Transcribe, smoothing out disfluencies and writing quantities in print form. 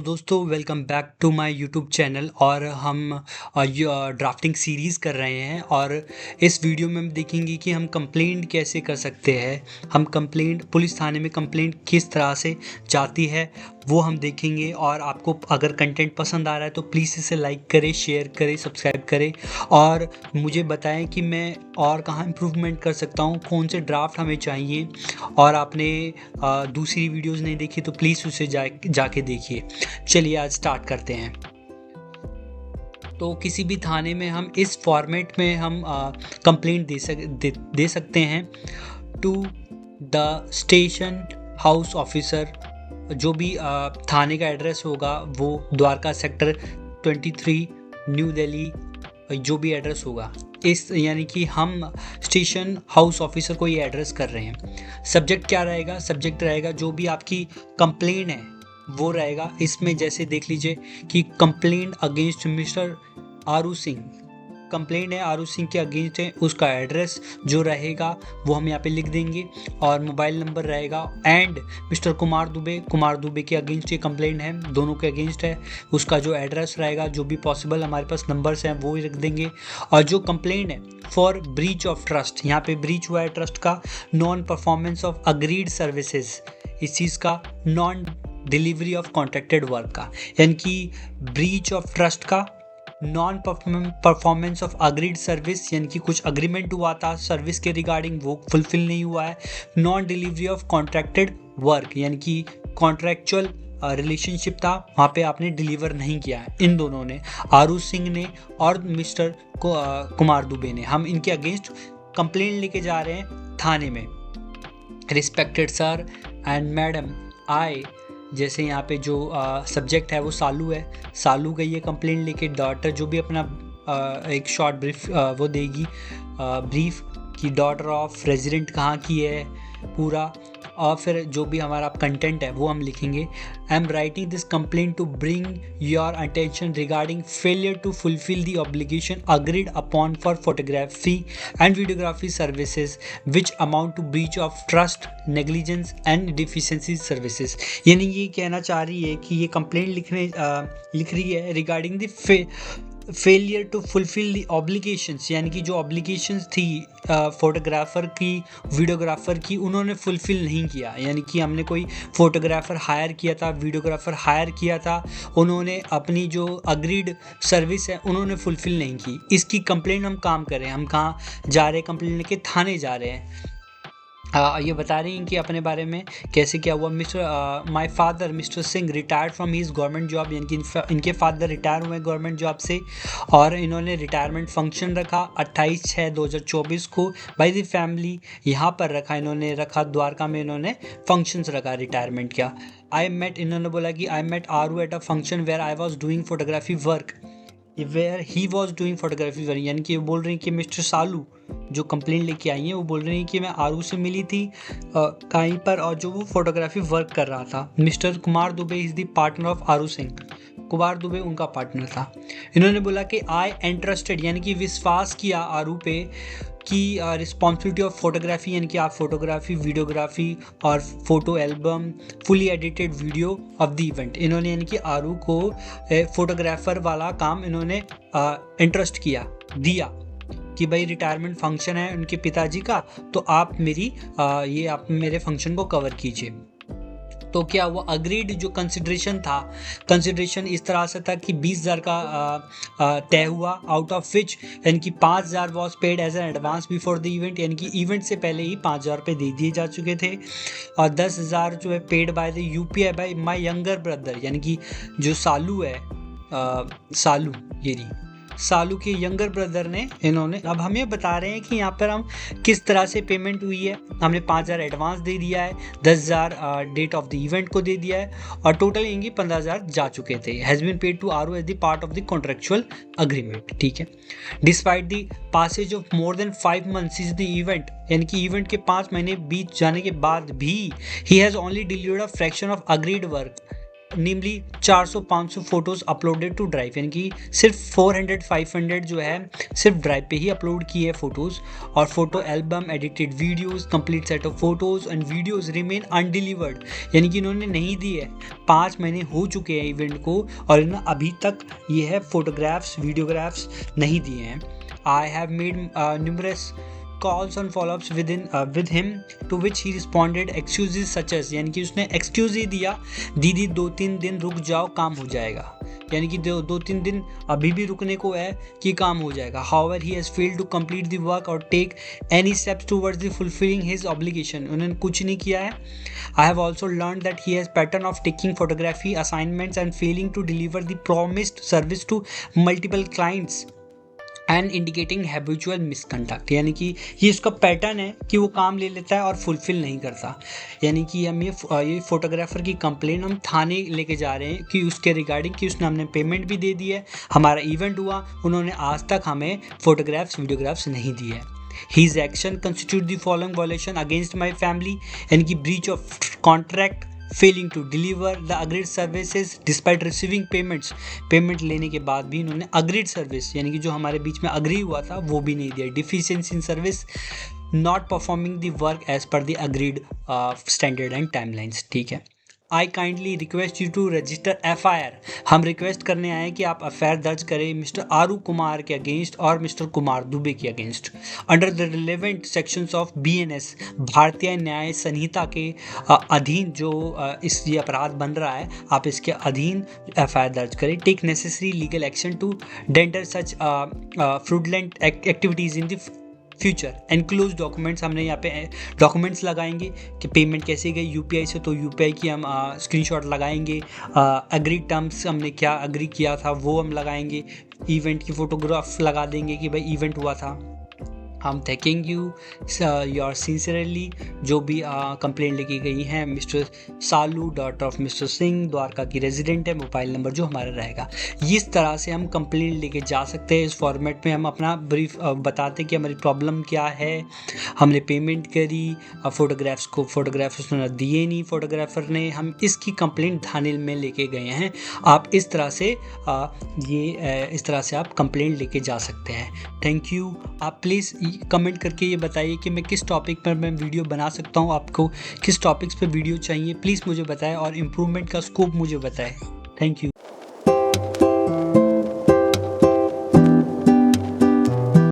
दोस्तों welcome back to my YouTube channel. और हम ड्राफ्टिंग सीरीज़ कर रहे हैं और इस वीडियो में हम देखेंगे कि हम कंप्लेंट कैसे कर सकते हैं। हम कंप्लेंट पुलिस थाने में कंप्लेंट किस तरह से जाती है वो हम देखेंगे। और आपको अगर कंटेंट पसंद आ रहा है तो प्लीज़ इसे लाइक करें, शेयर करें, सब्सक्राइब करें और मुझे बताएं कि मैं और कहाँ इम्प्रूवमेंट कर सकता हूँ, कौन से ड्राफ्ट हमें चाहिए। और आपने दूसरी वीडियोज़ नहीं देखी तो प्लीज़ उसे जाके देखिए। चलिए आज स्टार्ट करते हैं। तो किसी भी थाने में हम इस फॉर्मेट में हम कंप्लेंट दे सकते हैं to the station house officer. जो भी थाने का एड्रेस होगा वो द्वारका सेक्टर 23 न्यू दिल्ली, जो भी एड्रेस होगा इस यानी कि हम स्टेशन हाउस ऑफिसर को ये एड्रेस कर रहे हैं। सब्जेक्ट क्या रहेगा? सब्जेक्ट रहेगा जो भी आपकी कंप्लेन है वो रहेगा। इसमें जैसे देख लीजिए कि कंप्लेंट अगेंस्ट मिस्टर आरू सिंह, कंप्लेंट है आरू सिंह के अगेंस्ट है, उसका एड्रेस जो रहेगा वो हम यहाँ पे लिख देंगे और मोबाइल नंबर रहेगा। एंड मिस्टर कुमार दुबे के अगेंस्ट ये कंप्लेंट है, दोनों के अगेंस्ट है, उसका जो एड्रेस रहेगा, जो भी पॉसिबल हमारे पास नंबर्स हैं वो ही रख देंगे। और जो कंप्लेंट है फॉर ब्रीच ऑफ ट्रस्ट, यहाँ पे ब्रीच हुआ है ट्रस्ट का, non performance of agreed services, इस चीज़ का, non delivery of contracted work का, यानी कि ब्रीच ऑफ ट्रस्ट का, non performance of agreed service यानी कि कुछ अग्रीमेंट हुआ था सर्विस के रिगार्डिंग वो फुलफिल नहीं हुआ है, non delivery of contracted work यानी कि कॉन्ट्रैक्चुअल रिलेशनशिप था वहाँ पे आपने डिलीवर नहीं किया है। इन दोनों ने, आरू सिंह ने और मिस्टर कुमार दुबे ने, हम इनके अगेंस्ट कंप्लेंट लेके जा रहे हैं थाने में। रिस्पेक्टेड सर एंड मैडम, आई, जैसे यहाँ पे जो सब्जेक्ट है वो सालू है, सालू गई है कंप्लेंट लेके। डॉटर जो भी अपना एक शॉर्ट ब्रीफ वो देगी, ब्रीफ की डॉटर ऑफ रेजिडेंट कहाँ की है पूरा। और फिर जो भी हमारा कंटेंट है वो हम लिखेंगे। I am writing this complaint to bring your attention regarding failure to fulfil the obligation agreed upon for photography and videography services which amount to breach of trust, negligence and deficiency services. यानी ये कहना चाह रही है कि ये complaint लिख रही है regarding the failure to fulfil the obligations, यानी कि जो ऑब्लिगेशंस थी फोटोग्राफर की, वीडियोग्राफर की, उन्होंने फुलफिल नहीं किया। यानी कि हमने कोई फोटोग्राफर हायर किया था, वीडियोग्राफर हायर किया था, उन्होंने अपनी जो अग्रीड सर्विस है उन्होंने फुलफिल नहीं की। इसकी कंप्लेंट हम काम कर रहे हैं। हम कहाँ जा रहे हैं? कंप्लेंट लेके थाने जा रहे हैं। ये बता रही हैं कि अपने बारे में कैसे क्या हुआ। My father mister Singh retired from his government job, यानी कि इनके फादर रिटायर हुए गवर्नमेंट जॉब से और इन्होंने रिटायरमेंट फंक्शन रखा 28/6/2024 को बाय द फैमिली। यहाँ पर रखा द्वारका में इन्होंने फंक्शंस रखा रिटायरमेंट का। इन्होंने बोला कि I met Aru at a function where I was doing photography work, where he was doing photography work, यानी कि वो बोल रही हैं कि मिस्टर सालू जो कंप्लेंट लेके आई हैं वो बोल रही हैं कि मैं आरू से मिली थी कहीं पर और जो वो फोटोग्राफी वर्क कर रहा था। Mister Kumar Dubey is the partner of Aaru Singh, Kumar Dubey उनका पार्टनर था। इन्होंने बोला कि आई एंट्रस्टेड, यानी कि विश्वास किया आरू पे कि रिस्पॉन्सिबिलिटी ऑफ फोटोग्राफी, यानी कि आप फोटोग्राफी, वीडियोग्राफी और photo album, fully edited video of the event. इन्होंने यानी कि आरू को फोटोग्राफर वाला काम इन्होंने इंटरेस्ट दिया कि भाई रिटायरमेंट फंक्शन है उनके पिताजी का, तो आप आप मेरे फंक्शन को कवर कीजिए। तो क्या हुआ? अग्रीड जो कंसिडरेशन इस तरह से था कि 20,000 का तय हुआ, आउट ऑफ विच यानी कि 5,000 was paid as an advance before the event, यानी कि इवेंट से पहले ही 5,000 रुपये दे दिए जा चुके थे। और 10,000 जो है paid by the UPI bye my younger brother, यानी कि जो सालू है, सालू के यंगर ब्रदर ने इन्होंने। अब हमें बता रहे हैं कि यहाँ पर हम किस तरह से पेमेंट हुई है। हमने 5,000 एडवांस दे दिया है, 10,000 डेट ऑफ द इवेंट को दे दिया है और टोटल इनकी 15,000 जा चुके थे। Has been paid to Aru as the part of the contractual agreement. ठीक है। Despite the passage of more than 5 months is the event, यानी कि इवेंट के 5 महीने बीत जाने के बाद भी he has only delivered a fraction of agreed work, namely 400-500 photos uploaded to drive, यानी कि सिर्फ 400-500 जो है सिर्फ ड्राइव पे ही अपलोड किए हैं फ़ोटोज़। और photo album, edited videos, complete set of photos and videos remain undelivered, यानी कि इन्होंने नहीं दी है। 5 महीने हो चुके हैं इवेंट को और इन्होंने अभी तक ये है फोटोग्राफ्स वीडियोग्राफ्स नहीं दिए हैं। I have made numerous calls on follow-ups with him, to which he responded excuses such as, यानी कि उसने एक्सक्यूज़ ही दिया, दीदी 2-3 दिन रुक जाओ काम हो जाएगा, यानी कि 2-3 दिन अभी भी रुकने को है कि काम हो जाएगा। However, he has failed to complete the work or take any steps towards the fulfilling his obligation, उन्होंने कुछ नहीं किया है। I have also learned that he has pattern of taking photography assignments and failing to deliver the promised service to multiple clients and indicating habitual misconduct, यानी कि ये इसका pattern है कि वो काम ले लेता है और फुलफिल नहीं करता। यानी कि हम ये फोटोग्राफर की कंप्लेन हम थाने लेके जा रहे हैं कि उसके रिगार्डिंग कि उसने हमने पेमेंट भी दे दी है, हमारा इवेंट हुआ, उन्होंने आज तक हमें फोटोग्राफ्स वीडियोग्राफ्स नहीं दिए है। His action constitute the following violation against my family, यानी कि breach of contract, failing to deliver the agreed services despite receiving payments, payment लेने के बाद भी इन्होंने agreed सर्विस यानी कि जो हमारे बीच में अग्री हुआ था वो भी नहीं दिया। deficiency in service, not performing the work as per the agreed standard and timelines, ठीक है। I kindly request you to register FIR, हम रिक्वेस्ट करने आए कि आप FIR दर्ज करें मिस्टर आरू कुमार के अगेंस्ट और मिस्टर कुमार दुबे के against under the relevant sections of BNS, भारतीय न्याय संहिता के अधीन जो इस ये अपराध बन रहा है, आप इसके अधीन FIR दर्ज करें। Take necessary legal action to deter such fraudulent activities in the future. Enclose documents, हमने यहाँ पे डॉक्यूमेंट्स लगाएंगे कि पेमेंट कैसे गई UPI से, तो UPI की हम स्क्रीनशॉट लगाएंगे। एग्रीड टर्म्स हमने क्या एग्री किया था वो हम लगाएंगे। इवेंट की फ़ोटोग्राफ लगा देंगे कि भाई इवेंट हुआ था। हम थैंकिंग यू योर सिंसियरली, जो भी कंप्लेंट लेके गई हैं mister Salu daughter of mister Singh, Dwarka की रेजिडेंट है, मोबाइल नंबर जो हमारा रहेगा। इस तरह से हम कंप्लेंट लेके जा सकते हैं। इस फॉर्मेट में हम अपना ब्रीफ बताते कि हमारी प्रॉब्लम क्या है, हमने पेमेंट करी, फोटोग्राफ्स उसने दिए नहीं फोटोग्राफर ने, हम इसकी कंप्लेंट थाने में लेके गए हैं। आप इस तरह से इस तरह से आप कंप्लेंट लेके जा सकते हैं। Thank you. आप प्लीज़ कमेंट करके ये बताइए कि मैं किस टॉपिक पर मैं वीडियो बना सकता हूँ, आपको किस टॉपिक्स पे वीडियो चाहिए, प्लीज़ मुझे बताएं और इम्प्रूवमेंट का स्कोप मुझे बताएं। Thank you.